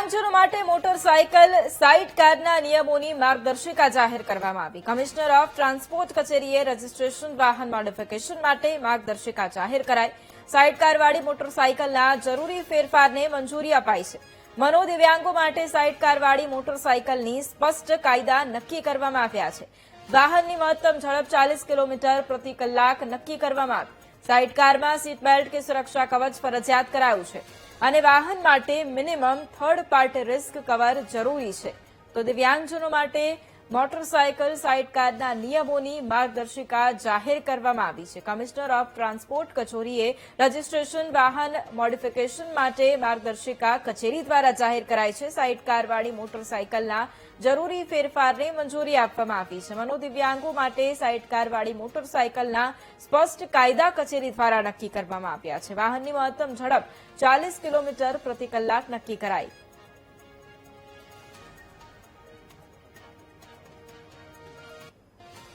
દિવ્યાંગજનો માટે motorcycle side કારના નિયમોની માર્ગદર્શિકા જાહેર કરવામાં આવી। કમિશનર ઓફ ટ્રાન્સપોર્ટ કચેરીએ રજીસ્ટ્રેશન વાહન મોડિફિકેશન માટે માર્ગદર્શિકા જાહેર કરાઈ। સાઇડ કારવાળી મોટરસાયકલના જરૂરી ફેરફારને મંજૂરી અપાઈ છે। મનોદિવ્યાંગો માટે સાઇડ કારવાળી મોટરસાયકલની સ્પષ્ટ કાયદા નક્કી કરવામાં આવ્યા છે। વાહનની મહત્તમ ઝડપ 40 કિલોમીટર પ્રતિ કલાક નક્કી કરવામાં આવી। સાઇડ કારમાં સીટ બેલ્ટ કે સુરક્ષા કવચ ફરજિયાત કરાયું છે અને વાહન માટે minimum third party risk cover જરૂરી છે। તો દિવ્યાંગજનો માટે મોટરસાયકલ સાઇડ કારના નિયમોની માર્ગદર્શિકા જાહેર કરવામાં આવી છે। કમિશનર ઓફ ટ્રાન્સપોર્ટ કચેરીએ રજીસ્ટ્રેશન વાહન મોડિફિકેશન માટે માર્ગદર્શિકા કચેરી દ્વારા જાહેર કરાઈ છે। સાઇડ કારવાળી મોટરસાયકલના જરૂરી ફેરફારને મંજૂરી આપવામાં આવી છે। મનોદિવ્યાંગો માટે સાઇડ કારવાળી મોટરસાયકલના સ્પષ્ટ કાયદા કચેરી દ્વારા નક્કી કરવામાં આવ્યા છે। વાહનની મહત્તમ ઝડપ 40 કિલોમીટર પ્રતિ કલાક નક્કી કરાઈ।